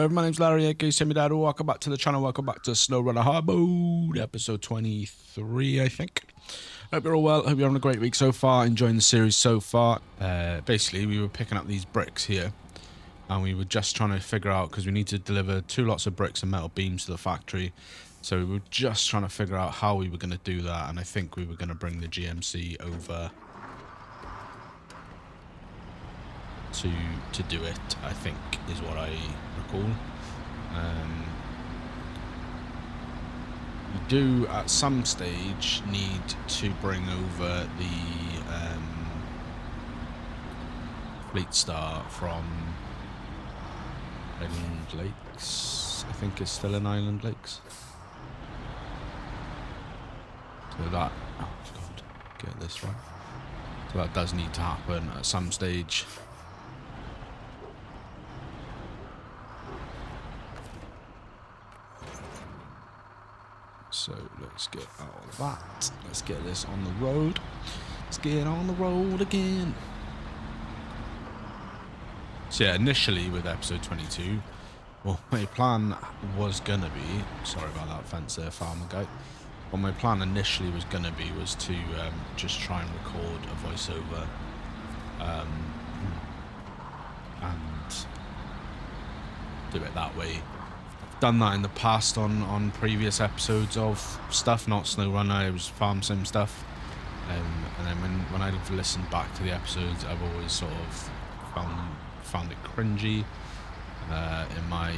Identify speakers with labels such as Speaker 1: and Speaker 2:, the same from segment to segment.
Speaker 1: Hello, my name's Larry, aka Semidad. Welcome back to the channel. Welcome back to SnowRunner Hardmode, episode 23, I think. Hope you're all well. Hope you're having a great week so far. Enjoying the series so far. Basically, we were picking up these bricks here, and we were just trying to figure out, because we need to deliver 2 lots of bricks and metal beams to the factory. So we were just trying to figure out how we were going to do that, and I think we were going to bring the GMC over to do it, I think, is what I recall. We do at some stage need to bring over the Fleet Star from Island Lakes. I think it's still in Island Lakes. So that, oh god, get this right. So that does need to happen at some stage. So let's get out of that. Let's get this on the road. Let's get on the road again. So yeah, initially with episode 22, well, my plan was gonna be, sorry about that fence there, farmer guy. What my plan initially was gonna be was to just try and record a voiceover, and do it that way. Done that in the past on previous episodes of stuff, not SnowRunner. It was farm sim stuff, and then when I've listened back to the episodes, I've always sort of found it cringy in my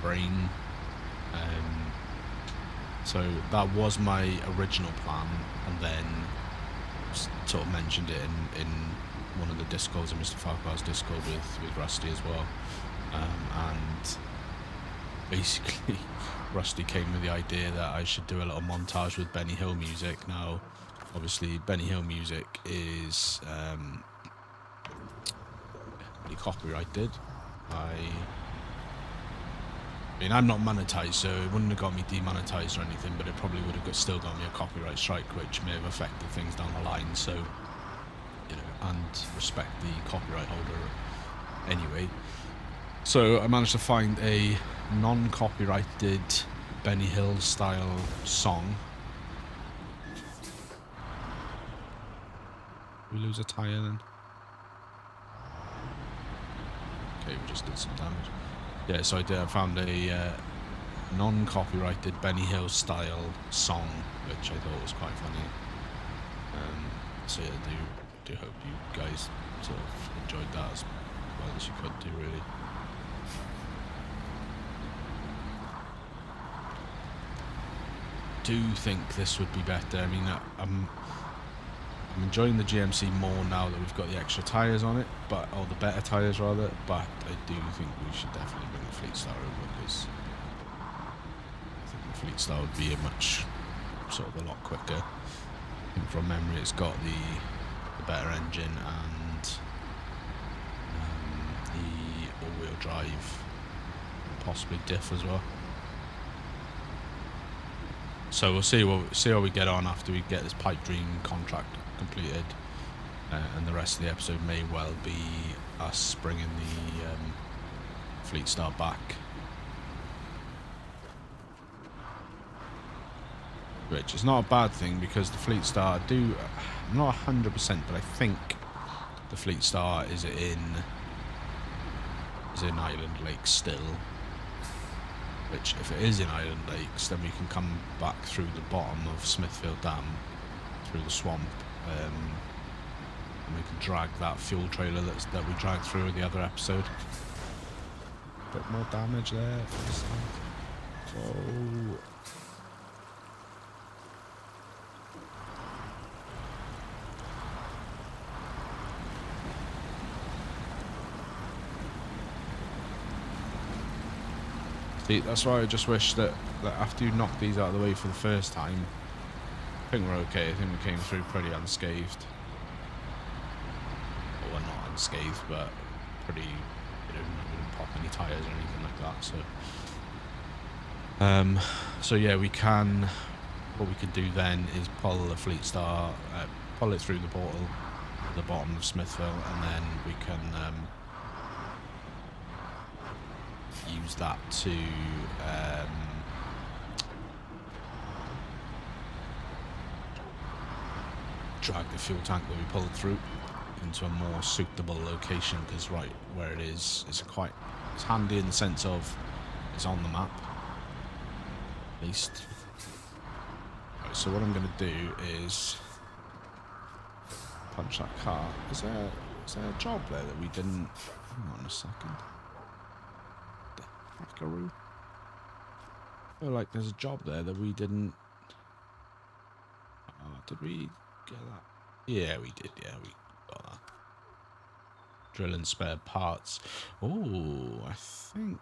Speaker 1: brain, so that was my original plan, and then sort of mentioned it in one of the discords, in Mr. Farquhar's discord with Rusty as well, and basically Rusty came with the idea that I should do a little montage with Benny Hill music. Now obviously Benny Hill music is copyrighted. I mean, I'm not monetized, so it wouldn't have got me demonetized or anything, but it probably would have still got me a copyright strike, which may have affected things down the line, so, you know, and respect the copyright holder anyway. So I managed to find a non-copyrighted Benny Hill style song. We lose a tyre then? Okay, we just did some damage. Yeah, so I found a non-copyrighted Benny Hill style song, which I thought was quite funny. So yeah, do hope you guys sort of enjoyed that as well as you could do, really. Do think this would be better. I mean, I'm enjoying the GMC more now that we've got the extra tyres on it, or the better tyres rather, but I do think we should definitely bring the Fleet Star over, because I think the Fleet Star would be a much, sort of a lot quicker. I think from memory it's got the better engine and the all-wheel drive, possibly diff as well. So we'll see how we get on after we get this pipe dream contract completed, and the rest of the episode may well be us bringing the Fleet Star back, which is not a bad thing, because the Fleet Star I'm not 100%, but I think the Fleet Star is in Island Lakes still. Which, if it is in Island Lakes, then we can come back through the bottom of Smithfield Dam, through the swamp, and we can drag that fuel trailer that we dragged through in the other episode. A bit more damage there for the start. Oh. See, that's why I just wish that after you knock these out of the way for the first time, I think we're okay. I think we came through pretty unscathed. Well, not unscathed, but pretty, you know, we didn't pop any tyres or anything like that, so yeah, what we could do then is pull the Fleet Star, pull it through the portal, the bottom of Smithville, and then we can use that to drag the fuel tank that we pulled through into a more suitable location, because right where it is it's handy in the sense of it's on the map at least. Right, so what I'm going to do is punch that car. Is there a job there that we didn't... Hang on a second. Hackaroo. I feel like there's a job there that we didn't... Oh, did we get that? Yeah, we did. Yeah, we got that. Drilling spare parts. Oh, I think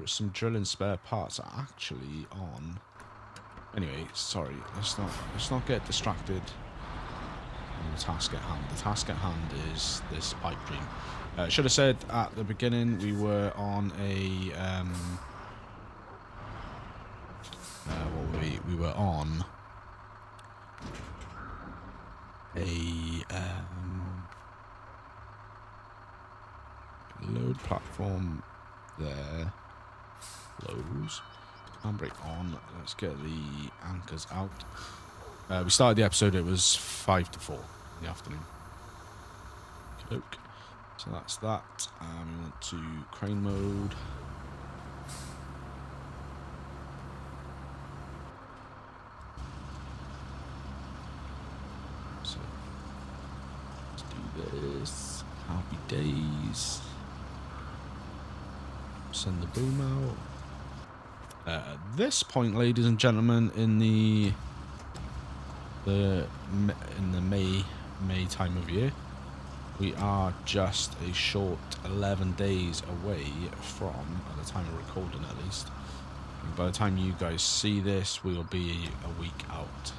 Speaker 1: some drilling spare parts are actually on. Anyway, sorry. Let's not get distracted on the task at hand. The task at hand is this pipe dream. Should have said at the beginning we were on a we were on a load platform there. Close. Handbrake on. Let's get the anchors out. We started the episode, it was 5 to 4 in the afternoon. Okay. So that's that. We want to crane mode. So let's do this. Happy days. Send the boom out. At this point, ladies and gentlemen, in the May time of year, we are just a short 11 days away from, at the time of recording at least, by the time you guys see this, we'll be a week out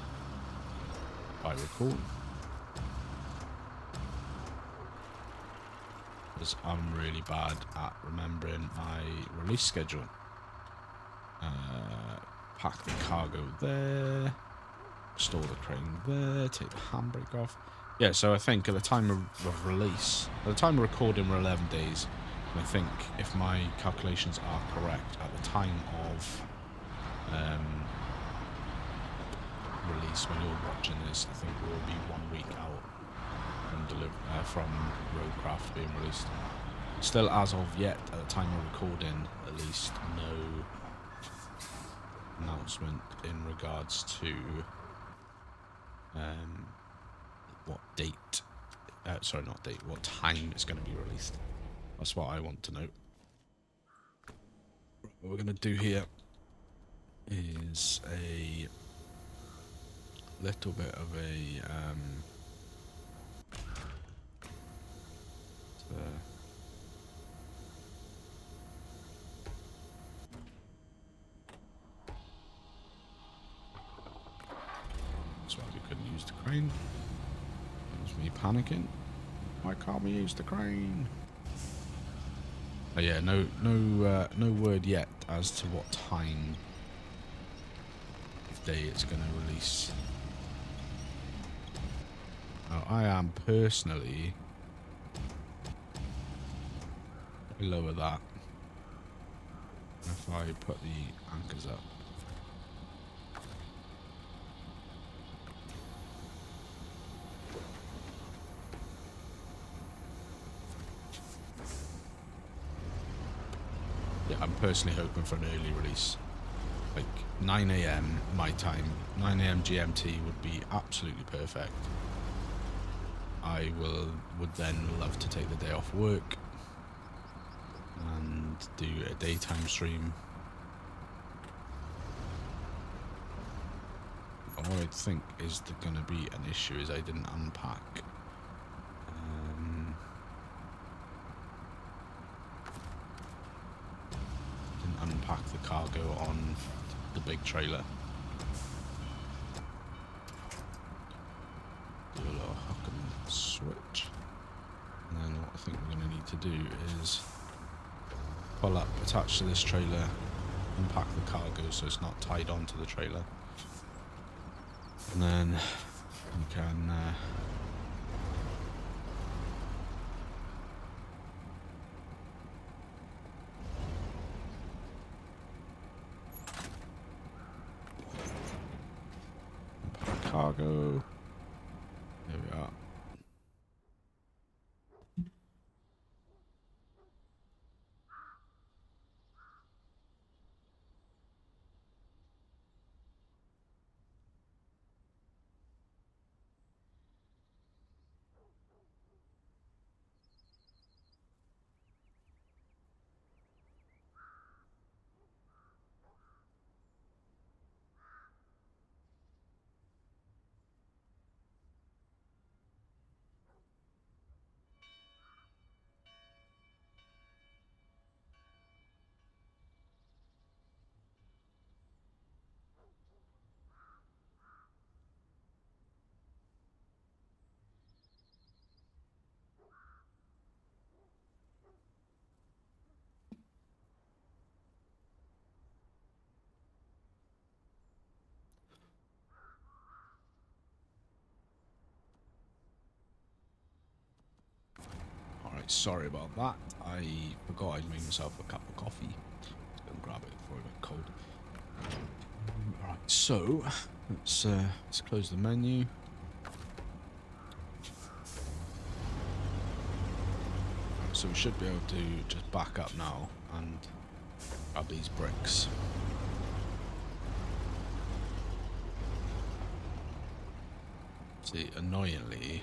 Speaker 1: by recording. Because I'm really bad at remembering my release schedule. Pack the cargo there, store the crane there, take the handbrake off. Yeah, so I think at the time of release, at the time of recording, we're 11 days. And I think if my calculations are correct, at the time of release, when you're watching this, I think we'll be 1 week out from Roadcraft being released. Still, as of yet, at the time of recording, at least, no announcement in regards to what date, sorry, not date, what time it's going to be released. That's what I want to know. What we're going to do here is a little bit of a that's why we couldn't use the crane. It was me panicking. Why can't we use the crane? Oh yeah, no word yet as to what time of day it's going to release. Now, I am personally lower that if I put the anchors up. Yeah, I'm personally hoping for an early release, like 9 AM my time, 9 AM GMT would be absolutely perfect. I would then love to take the day off work and do a daytime stream. What I think is going to be an issue is I didn't unpack. Unpack the cargo on the big trailer. Do a little hook and switch. And then what I think we're going to need to do is pull up, attach to this trailer, unpack the cargo so it's not tied onto the trailer. And then we can cargo. There we are. Alright, sorry about that. I forgot I'd made myself a cup of coffee. Let's go and grab it before it went cold. Alright, so let's close the menu. So we should be able to just back up now and grab these bricks. See, annoyingly,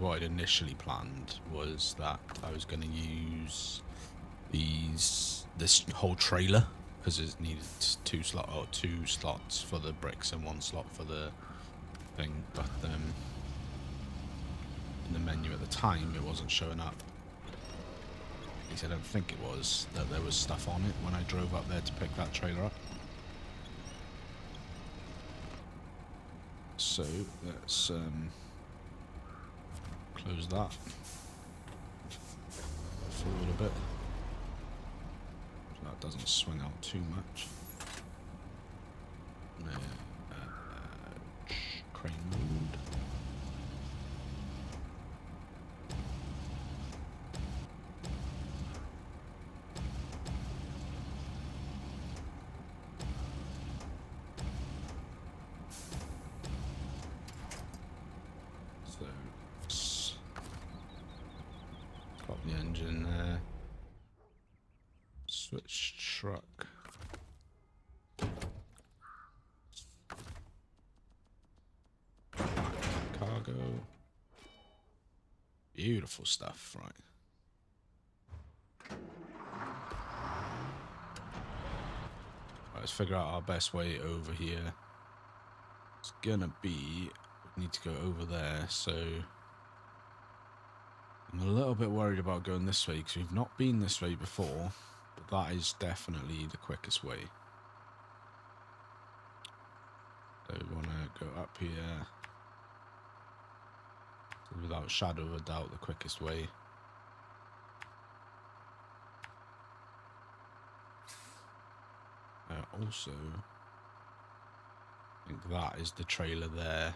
Speaker 1: what I'd initially planned was that I was going to use this whole trailer because it needed two slots for the bricks and one slot for the thing, but in the menu at the time it wasn't showing up. At least I don't think it was, that there was stuff on it when I drove up there to pick that trailer up. So let's close that forward a bit so that doesn't swing out too much. Crane mode. Pop the engine there. Switch truck. Cargo. Beautiful stuff, right. Let's figure out our best way over here. It's gonna be, we need to go over there, so I'm a little bit worried about going this way because we've not been this way before, but that is definitely the quickest way. So we want to go up here. Without a shadow of a doubt, the quickest way. Also, I think that is the trailer there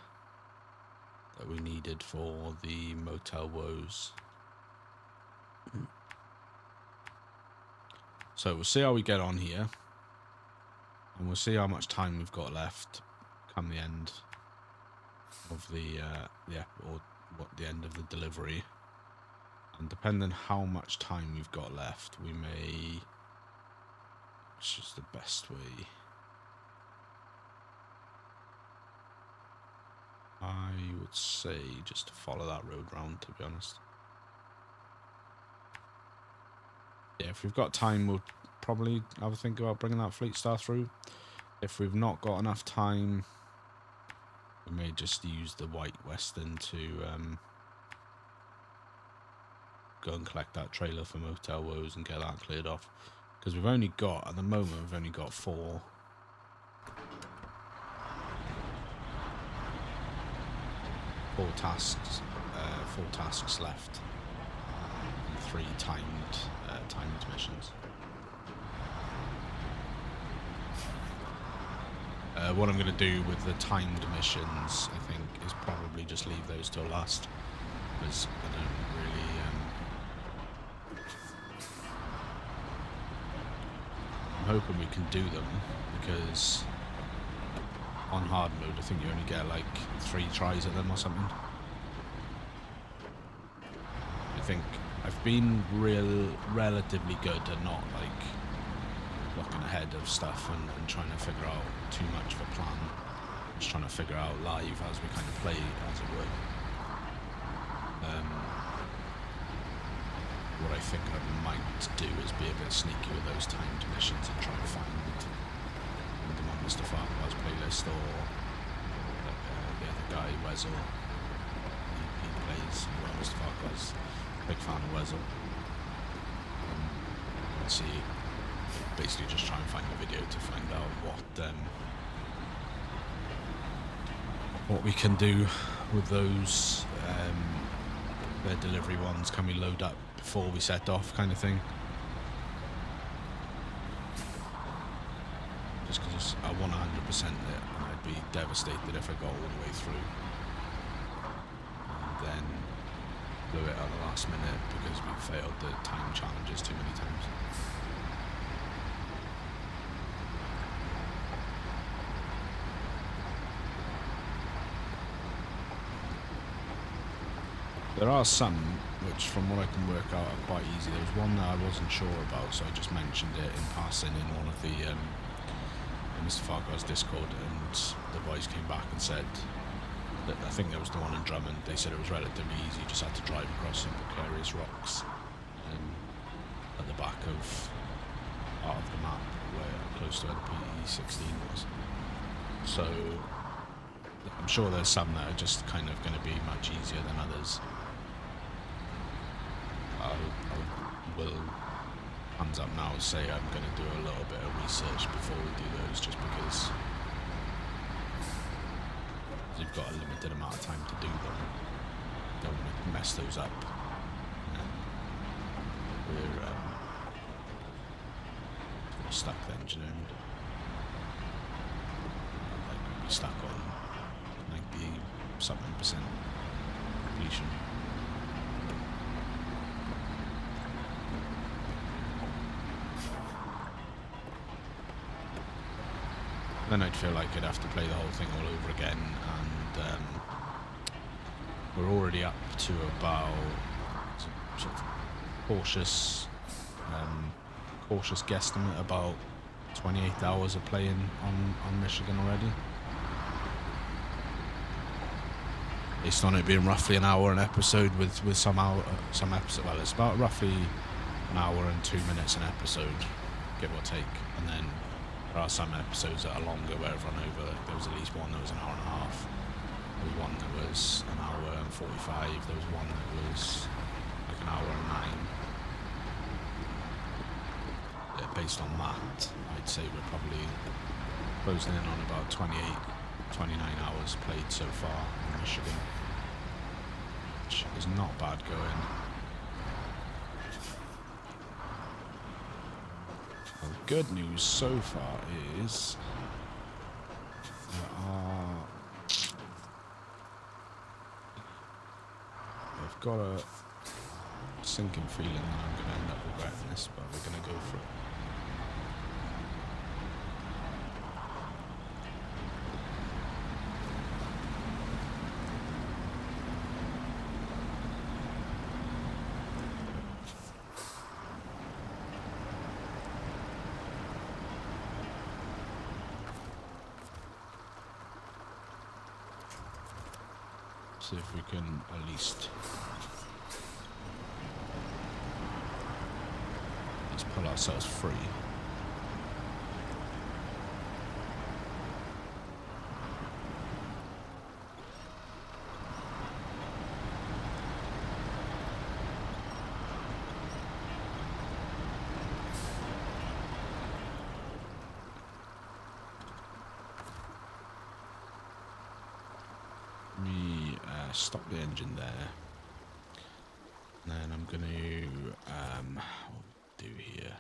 Speaker 1: that we needed for the Motel Woes. So we'll see how we get on here, and we'll see how much time we've got left come the end of the the end of the delivery. And depending how much time we've got left, we may, which is the best way, I would say just to follow that road round, to be honest. Yeah, if we've got time, we'll probably have a think about bringing that Fleet Star through. If we've not got enough time, we may just use the White Western to go and collect that trailer for Motel Woes and get that cleared off. Because we've only got, at the moment, we've only got four tasks left, and 3 timed missions. What I'm going to do with the timed missions, I think, is probably just leave those till last, because I don't really I'm hoping we can do them, because on hard mode, I think you only get like 3 tries at them or something. I think I've been relatively good at not like looking ahead of stuff and trying to figure out too much of a plan. Just trying to figure out live as we kind of play, as it were. What I think I might do is be a bit sneaky with those timed missions and try and find them on Mr. Farquhar's playlist, or the other guy, Wezel. He plays well, Mr. Farquhar's big fan of Wezel. And see, basically just try and find the video to find out what we can do with those their delivery ones. Can we load up before we set off, kind of thing? Just because I want 100% it, and I'd be devastated if I got all the way through and then blew it at the last minute because we failed the time challenges too many times. There are some which, from what I can work out, are quite easy. There was one that I wasn't sure about, so I just mentioned it in passing in one of the Mr. Farquhar's Discord, and the boys came back and said that, I think there was the one in Drummond, they said it was relatively easy, you just had to drive across some precarious rocks at the back of part of the map, where close to where the PE-16 was. So I'm sure there's some that are just kind of going to be much easier than others. I will, hands up now, say I'm going to do a little bit of research before we do those, just because you've got a limited amount of time to do them. Don't want to mess those up. We're stuck then, do you know? Like we'd be stuck on 90-something% completion. Then I'd feel like I'd have to play the whole thing all over again, and we're already up to about sort of cautious guesstimate about 28 hours of playing on Michigan already. Based on it being roughly an hour an episode with some episode, well, it's about roughly an hour and 2 minutes an episode, give or take, and then there are some episodes that are longer where I've run over. There was at least one that was an hour and a half. There was one that was an hour and 45. There was one that was like an hour and 9. Yeah, based on that, I'd say we're probably closing in on about 29 hours played so far in Michigan, which is not bad going. Well, good news so far is I've got a sinking feeling that I'm going to end up regretting this, but we're going to go for it. See if we can at least pull ourselves free. Stop the engine there, and then I'm going to what do here,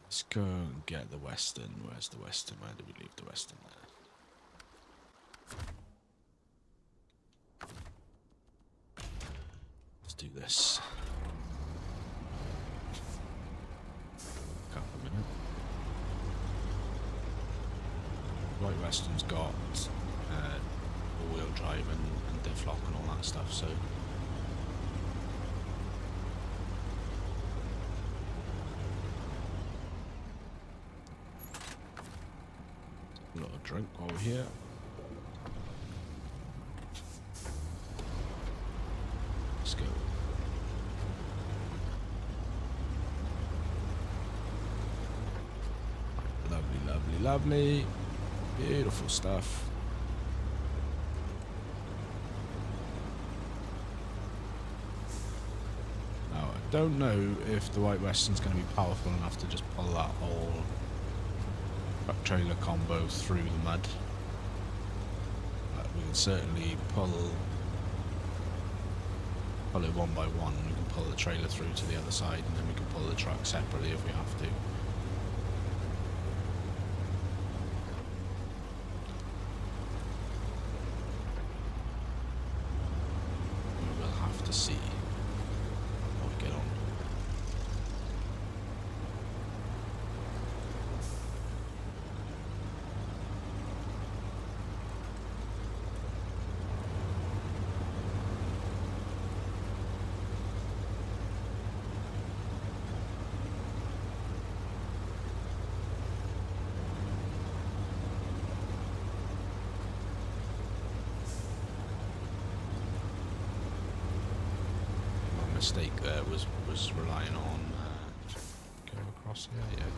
Speaker 1: let's go and get the Western. Where's the Western? Where did we leave the Western? There. Let's do this. Couple of minutes. White Western's got all-wheel drive and diff lock and all that stuff, so a little drink while we're here. Let's go. Lovely, lovely, lovely. Beautiful stuff. Now, I don't know if the White Western's going to be powerful enough to just pull that whole truck trailer combo through the mud. But we can certainly pull it one by one. We can pull the trailer through to the other side, and then we can pull the truck separately if we have to. To see how we get on. Mistake there was relying on go across here. Yeah,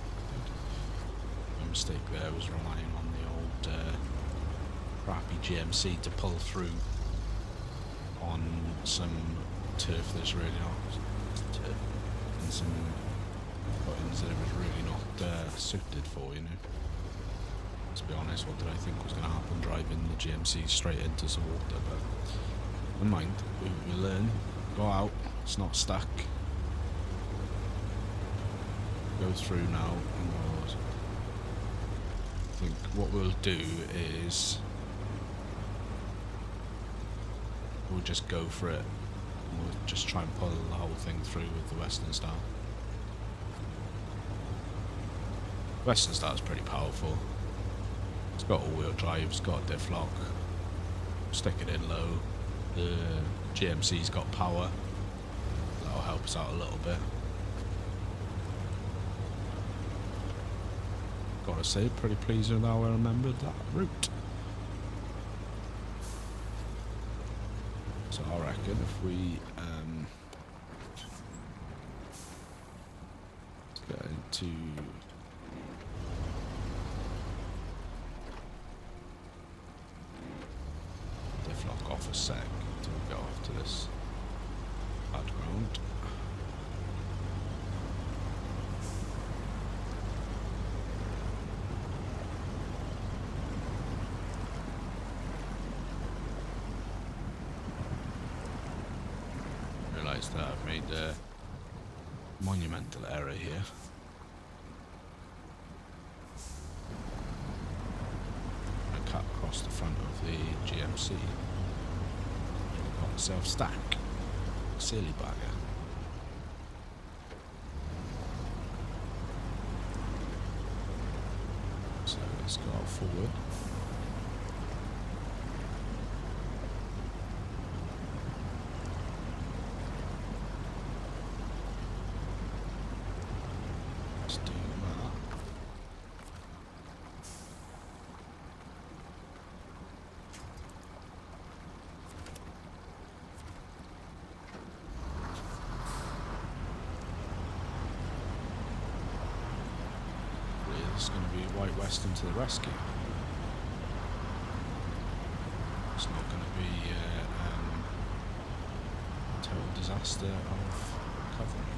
Speaker 1: my mistake there was relying on the old crappy GMC to pull through on some turf that's really not turf, and some buttons that it was really not suited for, you know. Let's be honest, what did I think was going to happen driving the GMC straight into some water? But never mind, we learn. Go out. It's not stuck. Go through now, and I think what we'll do is we'll just go for it. We'll just try and pull the whole thing through with the Western Star. Western Star is pretty powerful. It's got all-wheel drive, it's got diff lock. Stick it in low. The GMC's got power. That'll help us out a little bit. Gotta say, pretty pleased with how I remembered that route. So I reckon if we get into diff lock off a sec until we go off to this bad ground. Realised that I've made a monumental error here. I cut across the front of the GMC. Got myself stack. Silly bugger. So let's go forward. Let's do that. It's going to be White Western to the rescue. It's not going to be a total disaster of covering.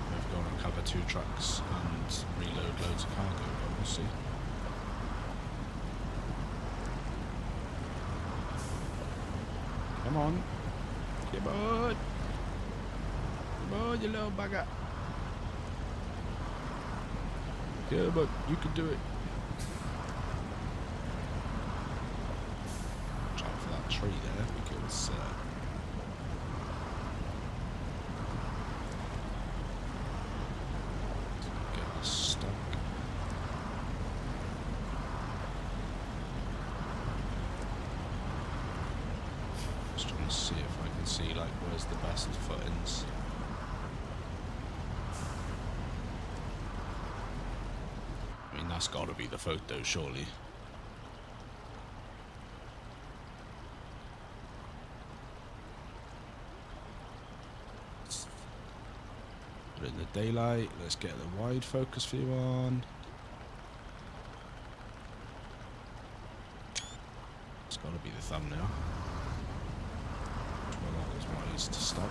Speaker 1: We've got to cover 2 trucks and reload loads of cargo, but we'll see. Come on. Come on. Come on, you little bugger. Yeah, but you can do it. Try for that tree there because get us stuck. see if I can see like where's the best footings. I mean, that's got to be the photo, surely. Put it in the daylight. Let's get the wide focus view on. It's got to be the thumbnail. Well, that was wise to stop.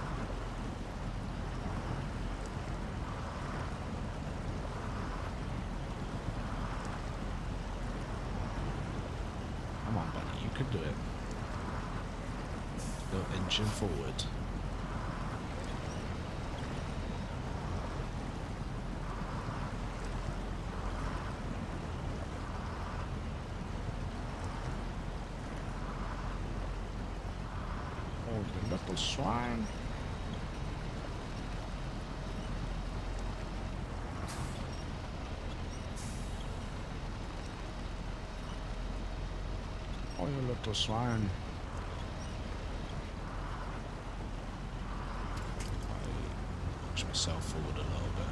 Speaker 1: Come on, buddy, you can do it. Still inching forward. Oh, the little swine. Oh, you little swine. I push myself forward a little bit.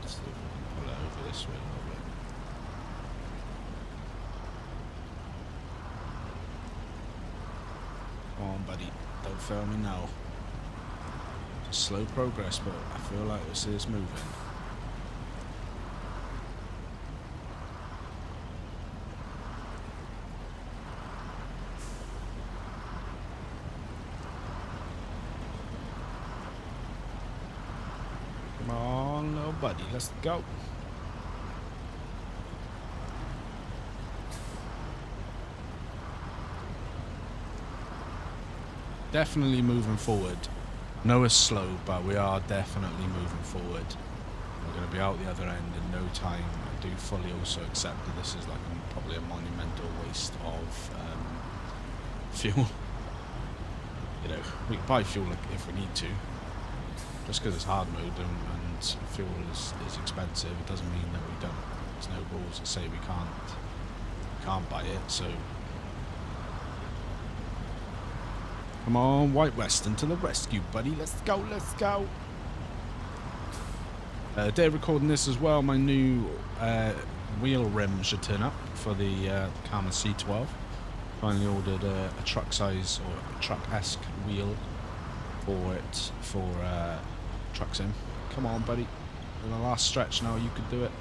Speaker 1: Let's see if we can pull it over this way a little bit. Come on, buddy. Don't fail me now. Just slow progress, but I feel like this is moving. Come on, little buddy. Let's go. Definitely moving forward. No, it's slow, but we are definitely moving forward. We're going to be out the other end in no time. I do fully also accept that this is like probably a monumental waste of fuel. You know, we can buy fuel if we need to. Just because it's hard mode and fuel is expensive, it doesn't mean that we don't. There's no rules that say we can't buy it. So. Come on, White Western to the rescue, buddy. Let's go, let's go. Day of recording this as well, my new wheel rim should turn up for the Karma C12. Finally ordered a truck size or a truck-esque wheel for it for truck sim. Come on, buddy. In the last stretch now, you could do it.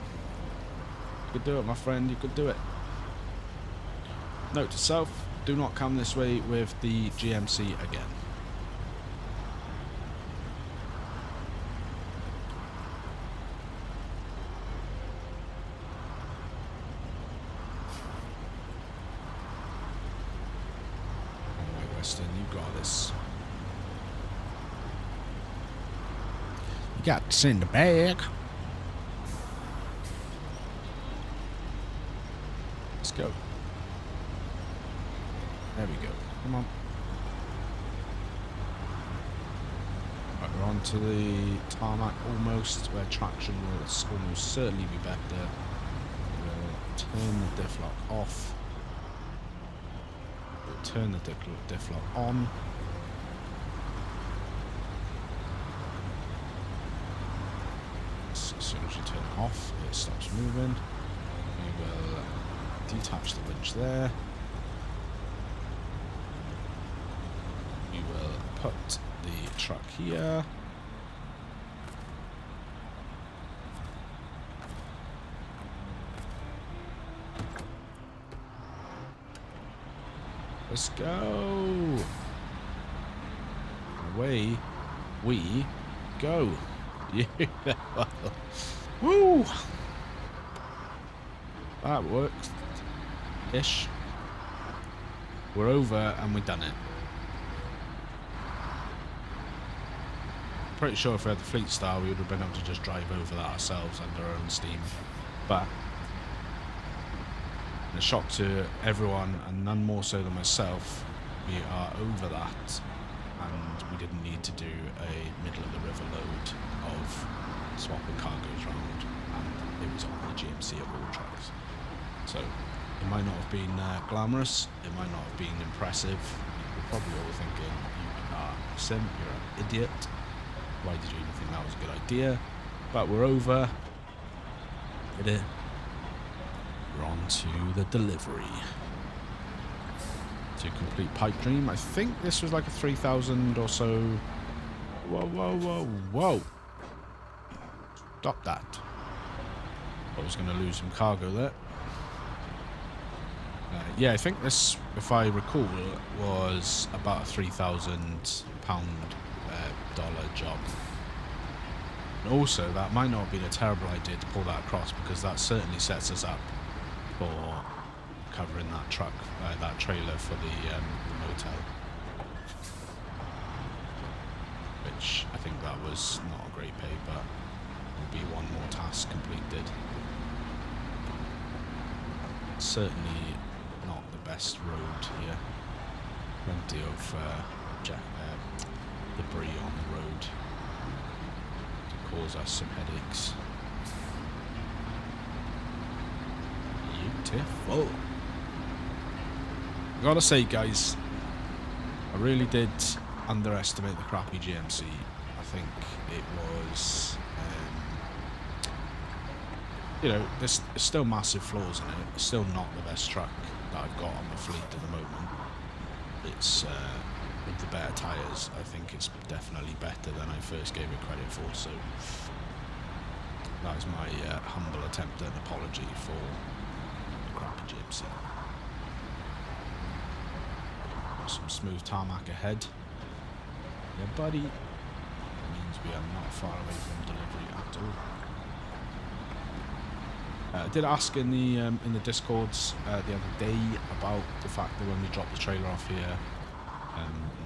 Speaker 1: You could do it, my friend, you could do it. Note to self. Do not come this way with the GMC again. Anyway, Weston, you got this. You got this in the bag. Let's go. There we go. Come on. Right, we're on to the tarmac almost, where traction will almost certainly be better. We'll turn the diff lock off. We'll turn the diff lock on. So as soon as you turn it off, it stops moving. We will detach the winch there. We will put the truck here. Let's go. Away we go. Yeah. Woo. That works. Ish. We're over and we've done it. Pretty sure if we had the Fleet Star, we would have been able to just drive over that ourselves under our own steam. But in a shock to everyone, and none more so than myself, we are over that. and we didn't need to do a middle of the river load of swapping cargoes around, and it was on the GMC of all trucks. So it might not have been glamorous, it might not have been impressive. You're probably all thinking, you are a sim, you're an idiot, why did you even think that was a good idea? But we're over it. We're on to the delivery. To complete Pipe Dream. I think this was like a 3,000 or so. Whoa, whoa, whoa, whoa. Stop that. I was going to lose some cargo there. Yeah, I think this, if I recall, was about a £3,000 dollar job. And also, that might not have been a terrible idea to pull that across, because that certainly sets us up for covering that truck, that trailer for the motel. Which I think that was not a great pay, but will be one more task completed. Certainly not the best road here. Plenty of debris on the road to cause us some headaches. Beautiful. I gotta say, guys, I really did underestimate the crappy GMC. I think it was, you know, there's still massive flaws in it. It's still not the best truck that I've got on the fleet at the moment. It's, with the better tyres, I think it's definitely better than I first gave it credit for, so that is my humble attempt at an apology for the crappy GMC. Some smooth tarmac ahead. Yeah, buddy. That means we are not far away from delivery at all. I did ask in the Discords the other day about the fact that when we dropped the trailer off here,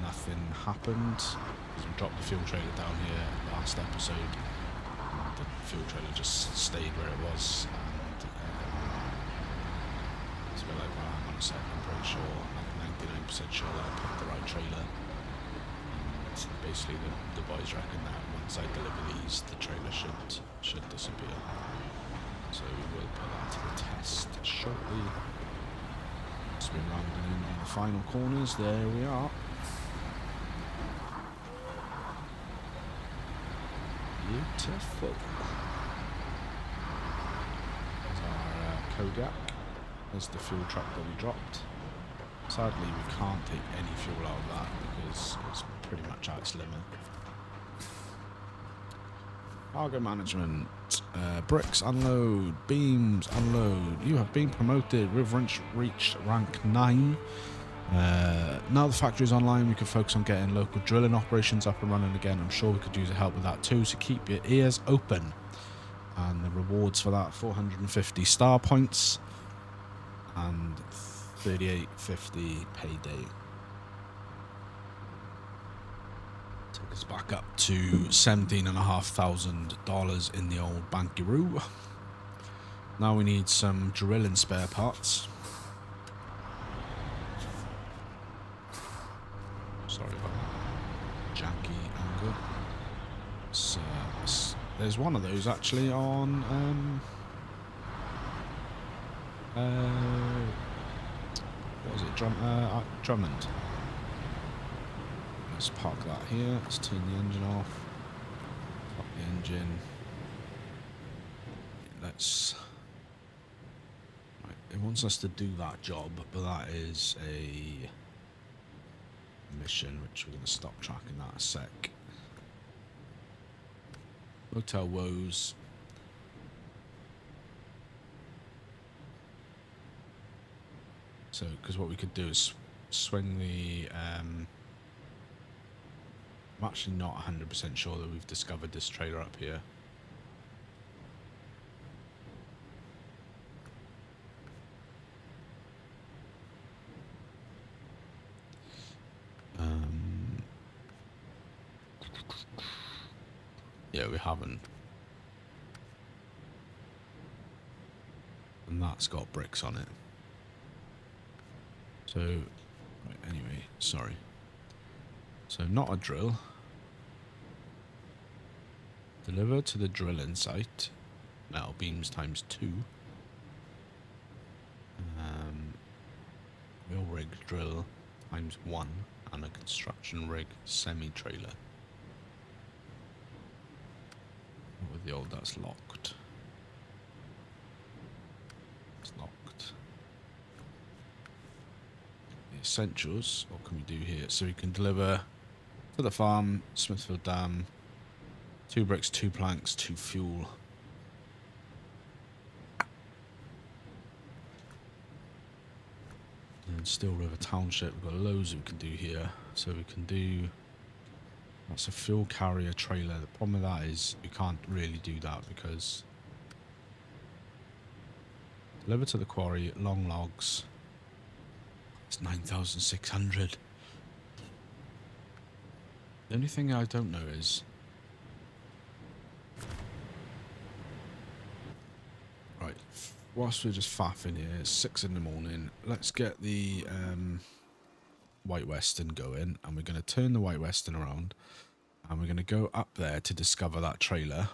Speaker 1: nothing happened. Because we dropped the fuel trailer down here last episode. The fuel trailer just stayed where it was, and it's a bit like, well, hang on a sec, I'm pretty sure, 99% sure that I picked the right trailer. And basically the boys reckon that once I deliver these, the trailer should disappear. So we will put that to the test shortly. Just been rounding in on the final corners. There we are. Beautiful. There's our Kodak. There's the fuel truck that we dropped. Sadly, we can't take any fuel out of that because it's pretty much at its limit. Cargo management. Bricks unload. Beams unload. You have been promoted. We've reached rank 9. Now the factory is online, we can focus on getting local drilling operations up and running again. I'm sure we could use the help with that too, so keep your ears open. And the rewards for that, 450 star points and 38.50 payday. Take us back up to $17,500 in the old bankaroo. Now we need some drilling spare parts. Sorry about that janky angle. So, there's one of those actually on what was it, Drummond. Let's park that here. Let's turn the engine off. Pop the engine. Let's. Right, it wants us to do that job, but that is a mission which we're going to stop tracking that a sec. Motel woes. So, because what we could do is swing the. I'm actually not 100% sure that we've discovered this trailer up here. Yeah, we haven't. And that's got bricks on it. So, right, anyway, sorry. So not a drill. Deliver to the drilling site. Metal beams times 2. Wheel rig drill times 1. And a construction rig semi-trailer. What with the old, that's locked. It's locked. The essentials, what can we do here? So we can deliver to the farm, Smithfield Dam, 2 bricks, 2 planks, 2 fuel. And Still River Township, we've got loads we can do here. So we can do, that's a fuel carrier trailer. The problem with that is we can't really do that because deliver to the quarry, long logs. It's 9,600. The only thing I don't know is, right, whilst we're just faffing here, it's 6 in the morning. Let's get the White Western going, and we're going to turn the White Western around, and we're going to go up there to discover that trailer,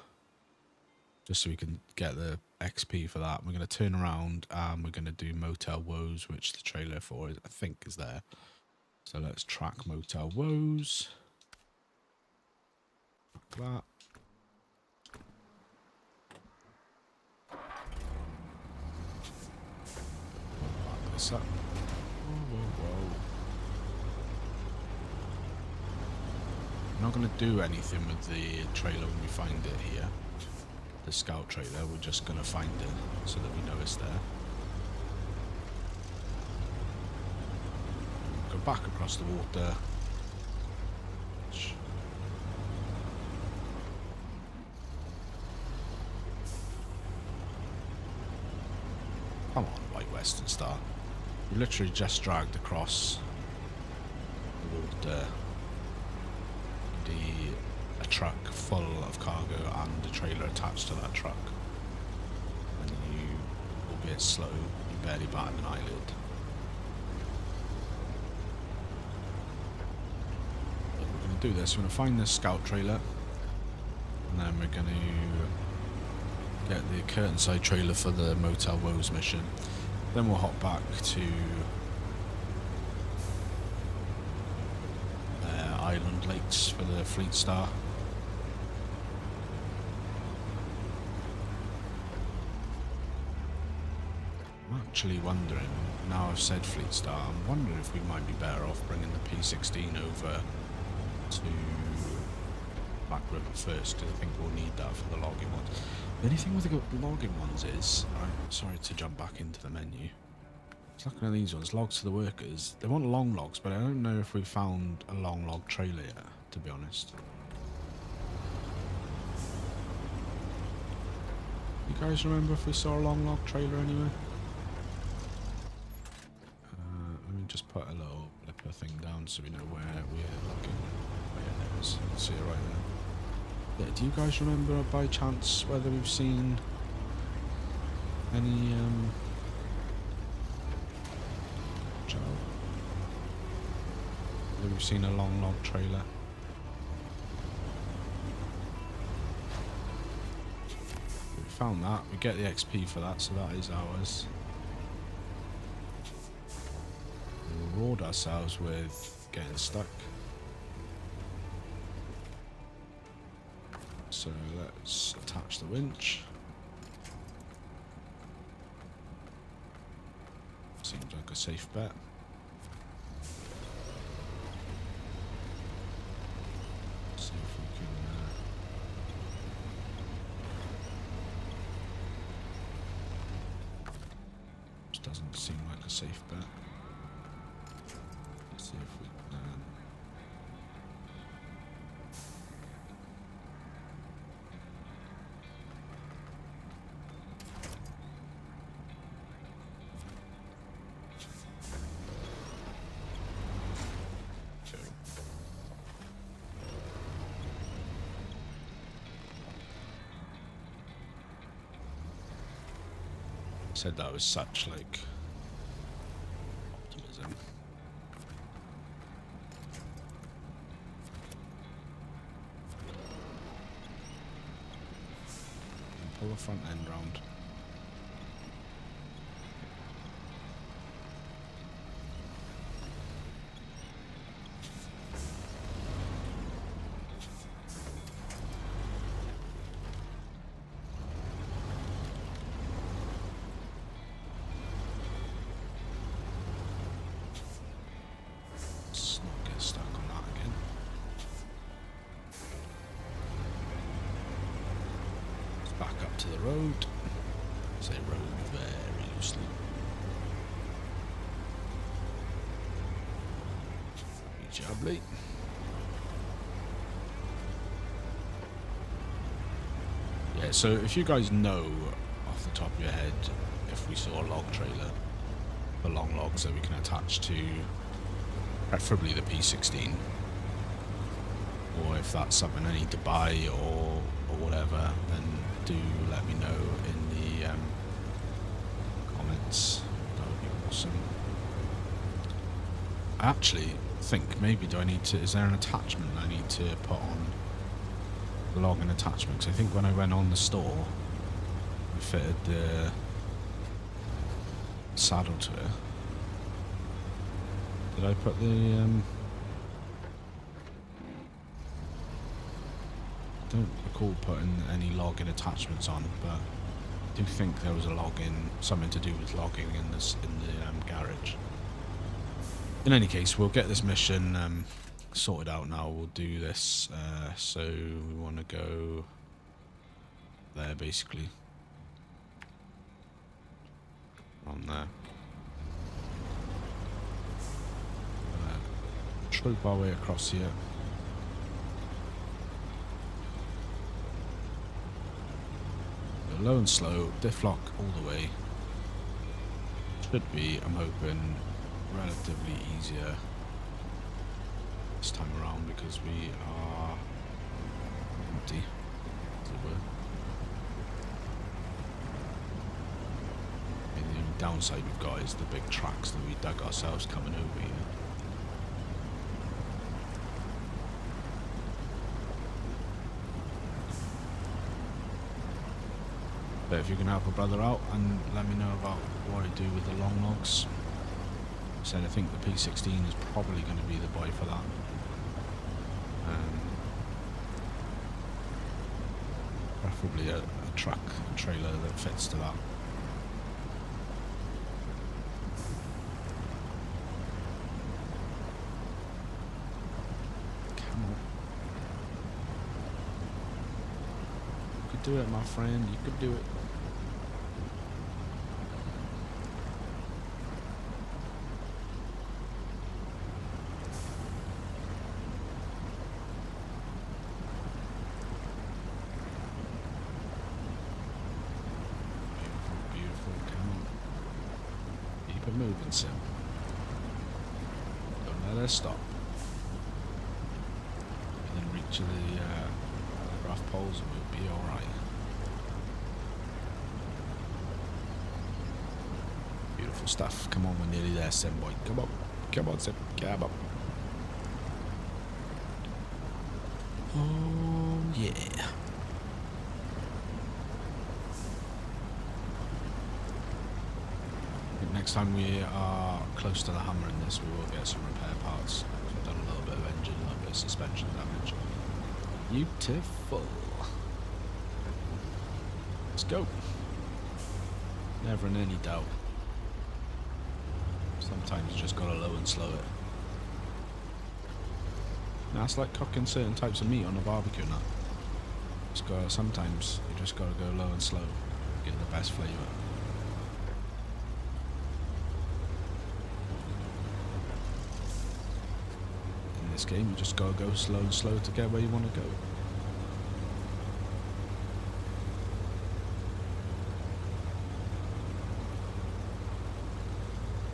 Speaker 1: just so we can get the XP for that. We're going to turn around, and we're going to do Motel Woes, which the trailer for is, I think, is there. So let's track Motel Woes. Like that. Back this up. Whoa, whoa, whoa. We're not going to do anything with the trailer when we find it here. The scout trailer, we're just going to find it so that we know it's there. Go back across the water. Come on, White Western Star. We literally just dragged across the water a truck full of cargo and a trailer attached to that truck. And you, albeit slow, you barely bat an eyelid. But we're going to do this. We're going to find this scout trailer, and then we're going to get the curtainside trailer for the Motel Woes mission. Then we'll hop back to Island Lakes for the Fleet Star. I'm actually wondering, now I've said Fleet Star, I'm wondering if we might be better off bringing the P16 over to Black River first, because I think we'll need that for the logging ones. The only thing with the logging ones is, sorry to jump back into the menu. Just looking at these ones, logs to the workers. They want long logs, but I don't know if we found a long log trailer yet, to be honest. You guys remember if we saw a long log trailer anywhere? Let me just put a little blipper thing down so we know where we're looking. Oh yeah, there it is. You can see it right there. Yeah, do you guys remember by chance whether we've seen any whether we've seen a long log trailer? We found that. We get the XP for that, so that is ours. We reward ourselves with getting stuck. So let's attach the winch. Seems like a safe bet. See if we can just doesn't seem like a safe bet. Let's see if we can said that was such like optimism. pull the front end round. Let's not get stuck on that again. Let's back up to the road. Say road very loosely. Jubbly. Yeah, so if you guys know off the top of your head if we saw a log trailer, the long logs that we can attach to preferably the P16, or if that's something I need to buy or whatever, then do let me know in the comments. That would be awesome. I actually think maybe is there an attachment I need to put on the logging attachment? Because I think when I went on the store, I fitted the saddle to it. Did I put the I don't recall putting any logging attachments on, but I do think there was a something to do with logging in the garage. In any case, we'll get this mission sorted out now. We'll do this. So we want to go there, basically. On there. Troop our way across here. Go low and slow, diff lock all the way. Should be, I'm hoping, relatively easier this time around because we are empty, as it were. And the only downside we've got is the big tracks that we dug ourselves coming over here. But if you can help a brother out and let me know about what I do with the long logs. Said I think the P16 is probably going to be the boy for that. Preferably a truck trailer that fits to that. Come on. You could do it, my friend. You could do it. Moving sim. Don't let her stop. And then reach the rough poles and we'll be alright. Beautiful stuff. Come on, we're nearly there, sim boy. Come on. Come on, sim. Come on. Oh yeah. Next time we are close to the hammer in this, we will get some repair parts. We've done a little bit of engine, a little bit of suspension damage. Beautiful. Let's go. Never in any doubt. Sometimes you just gotta low and slow it. Now, it's like cooking certain types of meat on a barbecue now. Sometimes you just gotta go low and slow, get the best flavour. This game, you just gotta go slow and slow to get where you want to go.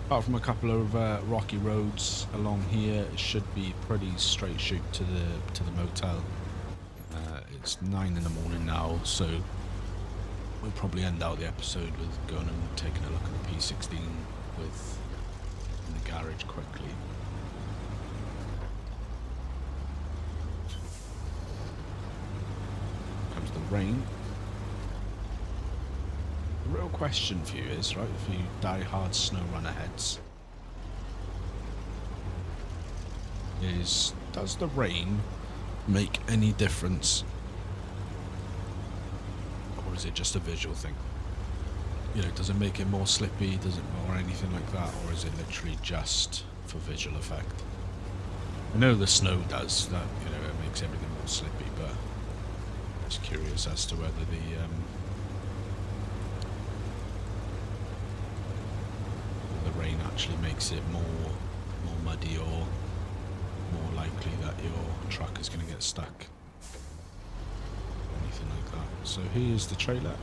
Speaker 1: Apart from a couple of rocky roads along here, it should be pretty straight shoot to the motel. It's 9 in the morning now, so we'll probably end out the episode with going and taking a look at the P16 in the garage quickly. The rain. real question for you is, right, for you die-hard SnowRunner heads, is does the rain make any difference? Or is it just a visual thing? You know, does it make it more slippy, does it, or anything like that, or is it literally just for visual effect? I know the snow does that, you know, it makes everything more slippy, but I'm just curious as to whether the rain actually makes it more muddy or more likely that your truck is going to get stuck. Anything like that. So here's the trailer.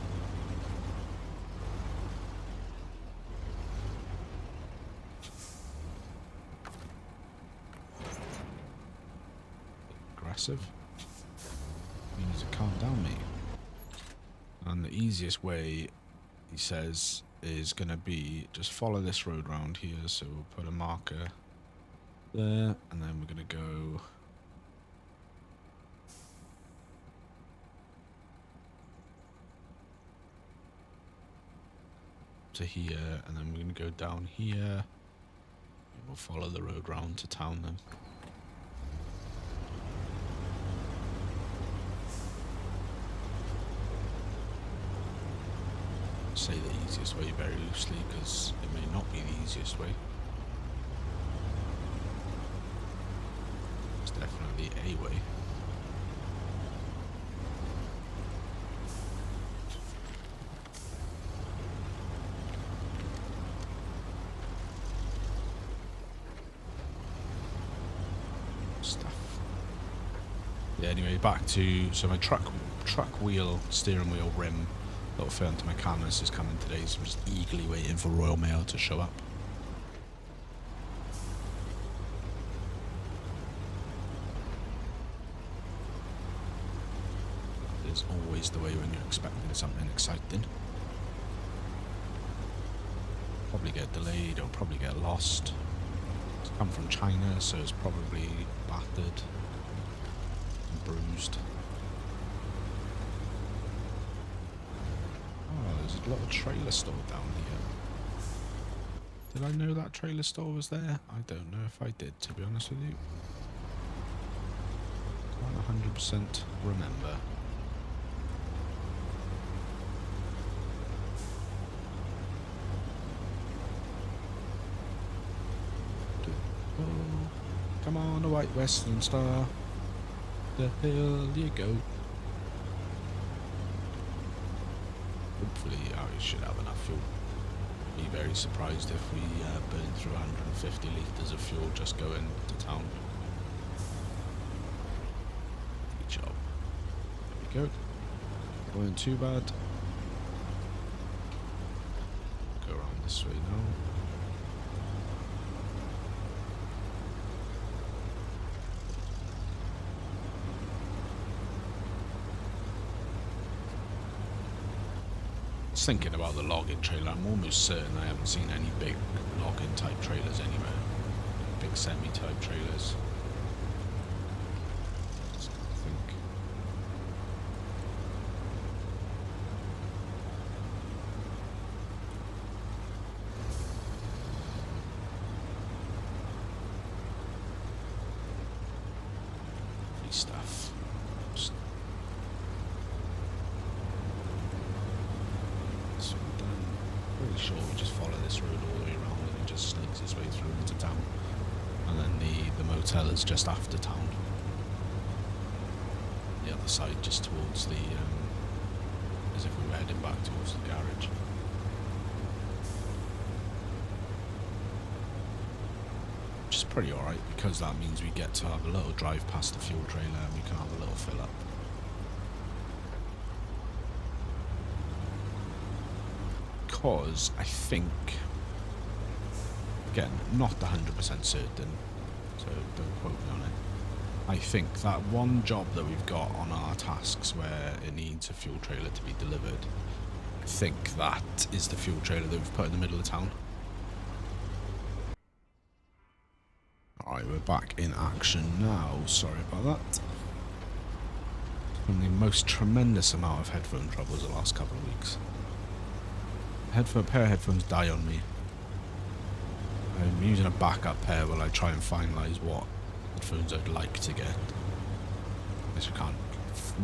Speaker 1: Aggressive. You need to calm down, mate. And the easiest way, he says, is going to be just follow this road round here. So we'll put a marker there, and then we're going to go to here, and then we're going to go down here, and we'll follow the road round to town then. Say the easiest way very loosely because it may not be the easiest way. It's definitely a way. Stuff. Yeah, anyway, back to, so my truck wheel, steering wheel, rim, little fit onto my canvas is coming today, so I'm just eagerly waiting for Royal Mail to show up. It's always the way when you're expecting something exciting. Probably get delayed or probably get lost. It's come from China, so it's probably battered and bruised. There's a little trailer store down here. Did I know that trailer store was there? I don't know if I did, to be honest with you. Can't 100% remember. Oh, come on, the White Western Star. The hill you go. Hopefully, we should have enough fuel. Be very surprised if we burn through 150 litres of fuel just going to town. Good job. There we go. Going too bad. Go around this way now. Thinking about the logging trailer, I'm almost certain I haven't seen any big logging type trailers anywhere. Big semi type trailers. I think. Free stuff. Pretty sure we just follow this road all the way around and it just snakes its way through into town. And then the motel is just after town. The other side just towards the, as if we were heading back towards the garage. Which is pretty alright because that means we get to have a little drive past the fuel trailer and we can have a little fill up. Because I think, again, not 100% certain, so don't quote me on it. I think that one job that we've got on our tasks where it needs a fuel trailer to be delivered, I think that is the fuel trailer that we've put in the middle of town. Alright, we're back in action now. Sorry about that. From the most tremendous amount of headphone troubles the last couple of weeks. pair of headphones die on me. I'm using a backup pair while I try and finalise what headphones I'd like to get. I guess I can't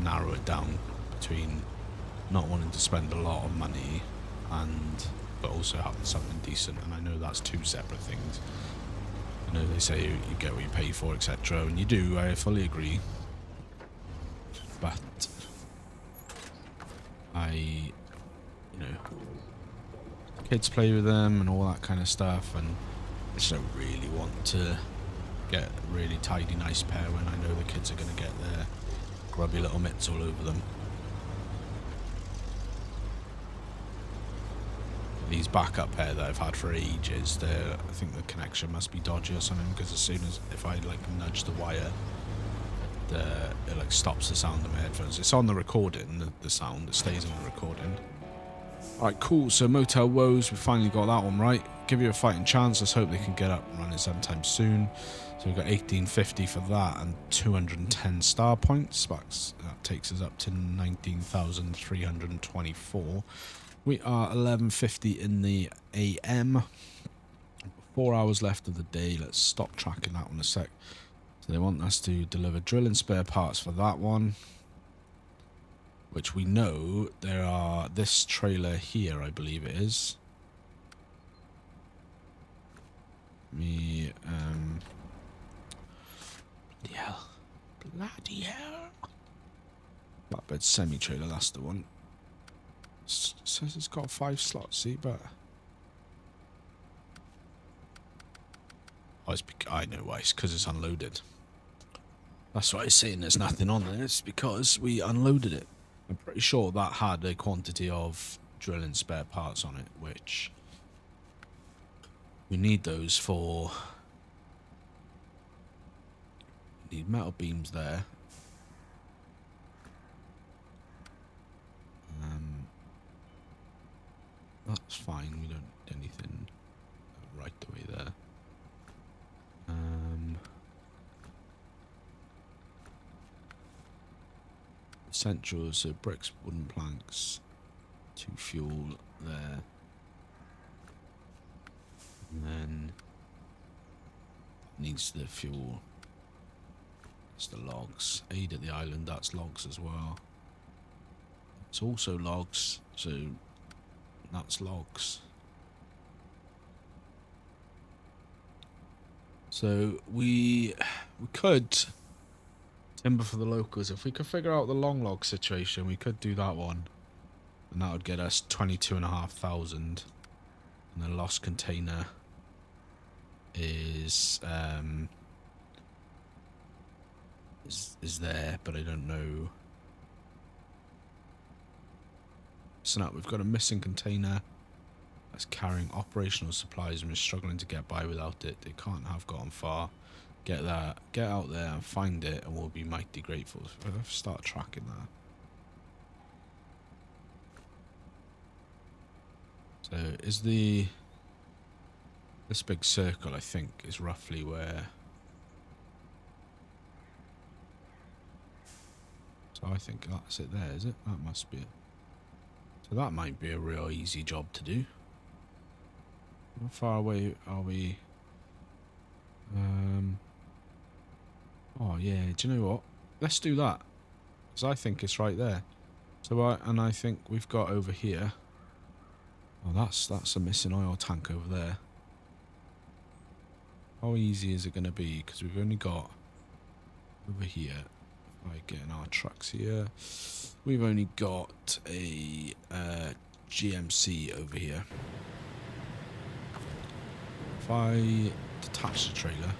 Speaker 1: narrow it down between not wanting to spend a lot of money but also having something decent, and I know that's two separate things. I know they say you get what you pay for, etc., and you do, I fully agree. But kids play with them and all that kind of stuff, and I just don't really want to get a really tidy, nice pair when I know the kids are going to get their grubby little mitts all over them. These backup pair that I've had for ages, I think the connection must be dodgy or something, because as soon as if I like nudge the wire, it like stops the sound of my headphones. It's on the recording, the sound, it stays on the recording. Alright, cool, so Motel Woes, we finally got that one right. Give you a fighting chance, let's hope they can get up and running sometime soon. So we've got 1850 for that and 210 star points. That takes us up to 19,324. We are 11:50 in the AM. 4 hours left of the day. Let's stop tracking that one a sec. So they want us to deliver drilling spare parts for that one, which we know there are this trailer here, I believe it is. Bloody hell. Bloody hell. Flatbed semi-trailer, that's the one. Says it's got 5 slots, see, but I know why. It's because it's unloaded. That's why it's saying there's nothing on there. It's because we unloaded it. I'm pretty sure that had a quantity of drilling spare parts on it, which we need those for. We need metal beams there. That's fine, we don't need anything right away there. Essentials, so bricks, wooden planks, 2 fuel there. And then needs the fuel. That's the logs. Aid at the island, that's logs as well. It's also logs, so that's logs. So we could timber for the locals. If we could figure out the long log situation, we could do that one, and that would get us 22,500. And the lost container is there, but I don't know. So now we've got a missing container that's carrying operational supplies, and we're struggling to get by without it. They can't have gotten far. Get out there and find it, and we'll be mighty grateful. So let's start tracking that. So is this big circle, I think, is roughly where. So I think that's it there, is it? That must be it. So that might be a real easy job to do. How far away are we? Oh yeah, do you know what? Let's do that, because I think it's right there. So I think we've got over here. Oh, that's a missing oil tank over there. How easy is it going to be? Because we've only got over here. By getting our trucks here, we've only got a GMC over here. If I detach the trailer,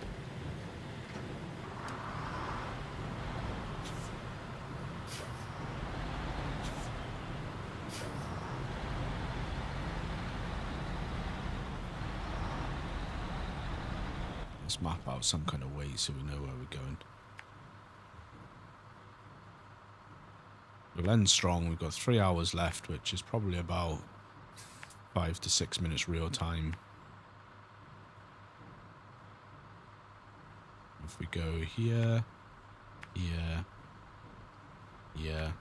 Speaker 1: let's map out some kind of way so we know where we're going. We'll end strong. We've got 3 hours left, which is probably about 5 to 6 minutes real time. If we go here, here, here,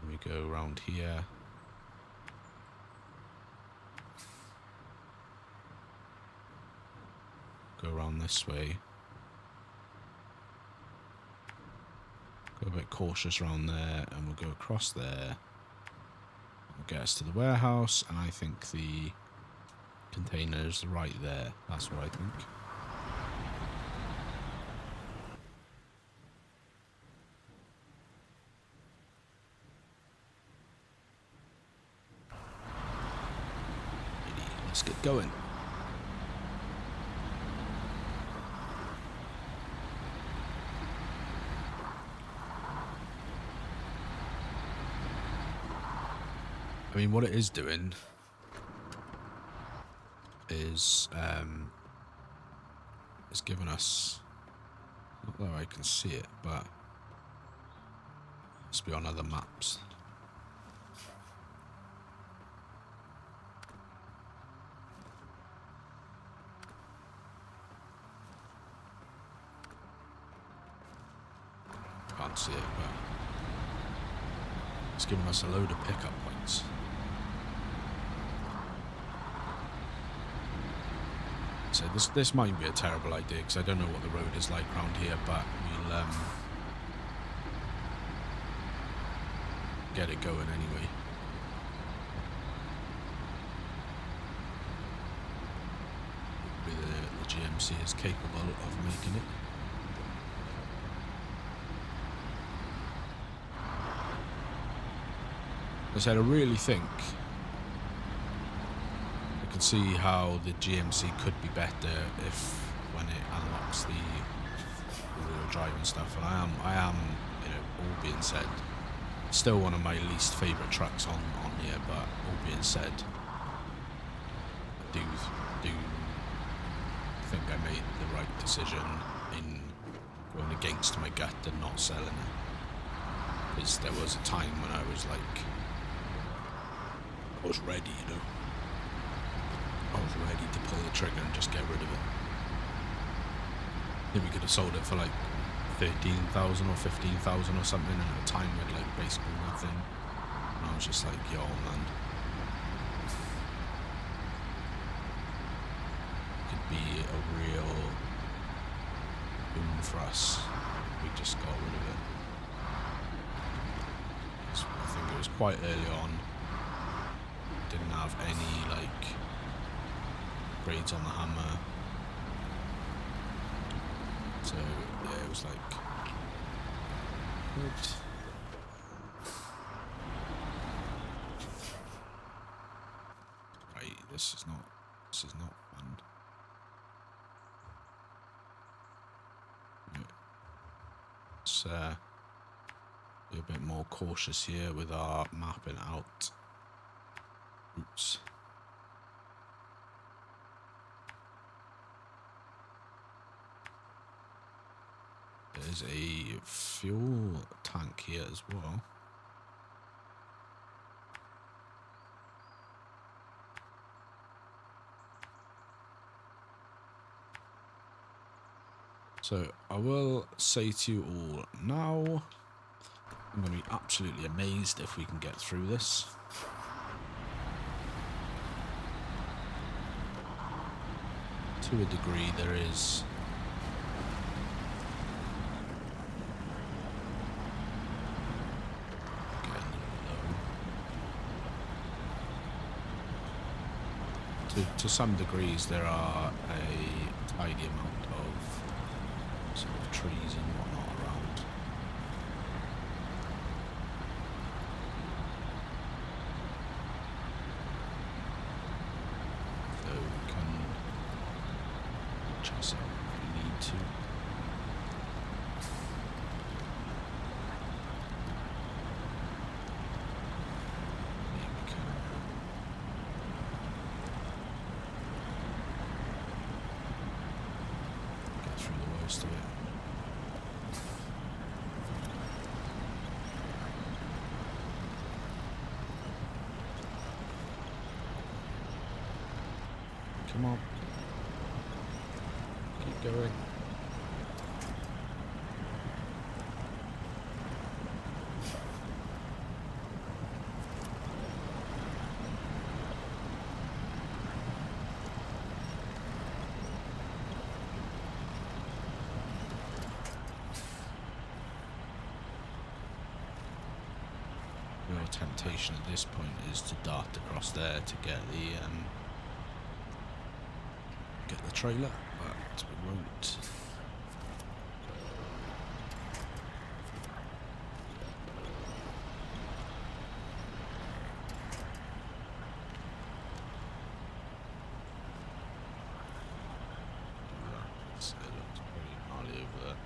Speaker 1: and we go around here, down this way. Go a bit cautious around there, and we'll go across there. We'll get us to the warehouse, and I think the container's right there. That's what I think. Let's get going. I mean, what it is doing is it's giving us, not that I can see it, but it must be on other maps. Can't see it, but it's giving us a load of pickup points. So this might be a terrible idea because I don't know what the road is like around here, but we'll get it going anyway. Hopefully the GMC is capable of making it. I said, I really think I can see how the GMC could be better if when it unlocks the wheel drive and stuff. And I am, you know, all being said, still one of my least favourite trucks on here. But all being said, I do think I made the right decision in going against my gut and not selling it. Because there was a time when I was like, I was ready, you know. I was ready to pull the trigger and just get rid of it. Then we could have sold it for like 13,000 or 15,000 or something, and at the time we had like basically nothing. And I was just like, yo, man, could be a real boom for us. We just got rid of it. So I think it was quite early on. Didn't have any like grades on the hammer, so yeah, it was like good. Right, this is not fun. Let's be a bit more cautious here with our mapping out. Oops. There's a fuel tank here as well. So I will say to you all now, I'm going to be absolutely amazed if we can get through this. To a degree, there is to some degrees there are a tidy amount of sort of trees and whatnot around. So we can chase out if we need to. To it. Come on. Keep going. real temptation at this point is to dart across there to get the trailer, but we won't. It looks pretty gnarly over there.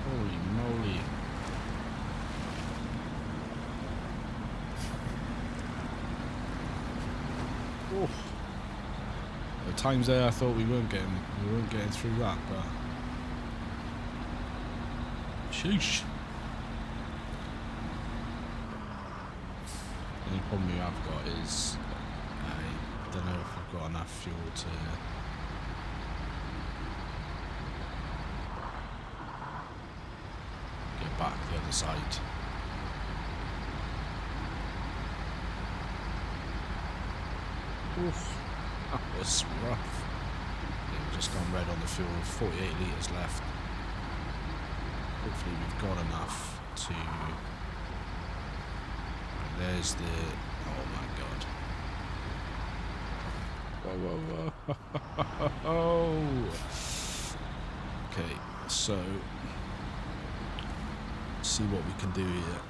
Speaker 1: Holy moly. Oh. At times there I thought we weren't getting through that, but sheesh. The only problem we have got is I don't know if I've got enough fuel to get back the other side. Oof, that was rough. Yeah, we've just gone red on the fuel, 48 litres left. Hopefully we've got enough to... There's the... Oh my god. Whoa, whoa, whoa. Okay, so... Let's see what we can do here.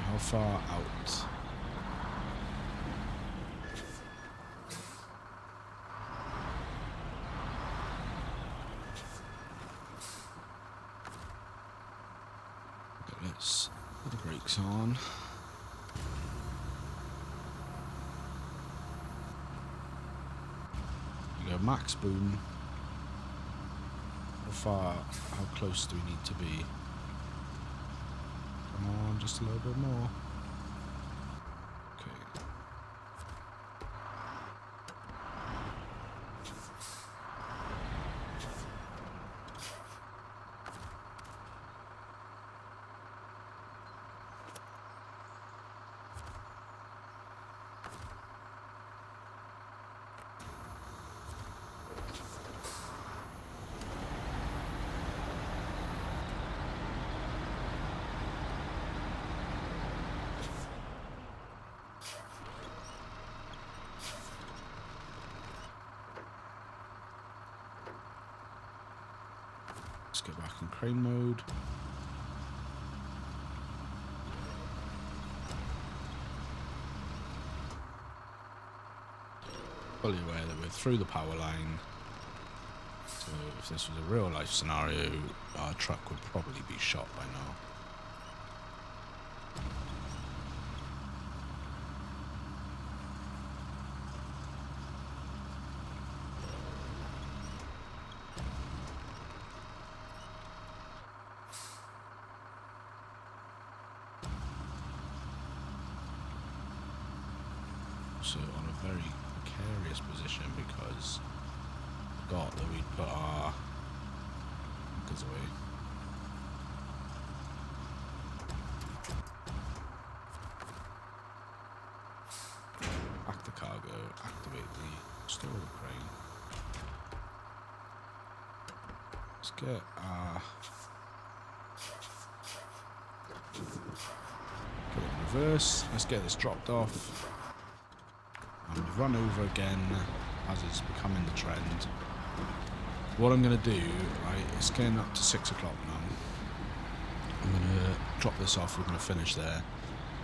Speaker 1: How far out? Okay, let's put the brakes on. We go max boom. How close do we need to be? Come on, just a little bit more. Okay. Let's go back in crane mode. Fully aware that we're through the power line. So if this was a real life scenario, our truck would probably be shot by now. also on a very precarious position because I forgot that we'd put our anchors away. Back to cargo, activate the store crane. Let's get our... Get it in reverse. Let's get this dropped off. And run over again as it's becoming the trend. What I'm going to do, right, it's getting up to 6 o'clock now. I'm going to drop this off, we're going to finish there.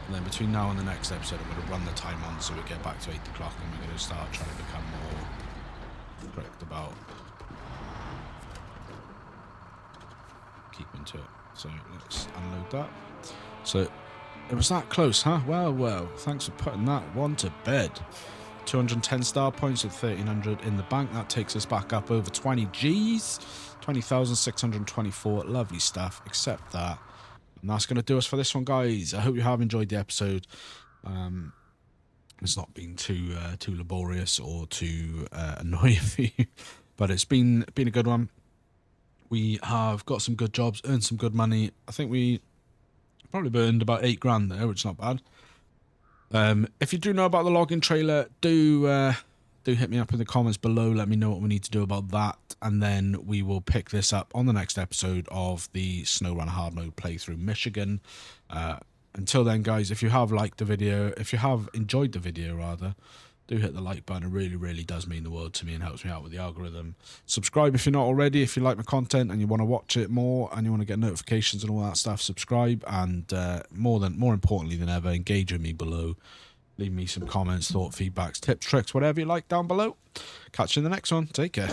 Speaker 1: And then between now and the next episode, I'm going to run the time on so we get back to 8 o'clock and we're going to start trying to become more correct about keeping to it. So let's unload that. So it was that close, huh? Well, thanks for putting that one to bed. 210 star points with 1,300 in the bank. That takes us back up over 20 Gs. 20,624. Lovely stuff. Accept that. And that's going to do us for this one, guys. I hope you have enjoyed the episode. It's not been too laborious or too annoying for you, but it's been a good one. We have got some good jobs, earned some good money. I think we probably earned about 8 grand there, which is not bad. If you do know about the login trailer, do hit me up in the comments below. Let me know what we need to do about that, and then we will pick this up on the next episode of the SnowRunner Hardmode playthrough Michigan. Until then, guys, if you have liked the video, if you have enjoyed the video rather, do hit the like button. It really, really does mean the world to me and helps me out with the algorithm. Subscribe if you're not already. If you like my content and you want to watch it more and you want to get notifications and all that stuff, subscribe. And more importantly than ever, engage with me below. Leave me some comments, thought, feedbacks, tips, tricks, whatever you like down below. Catch you in the next one. Take care.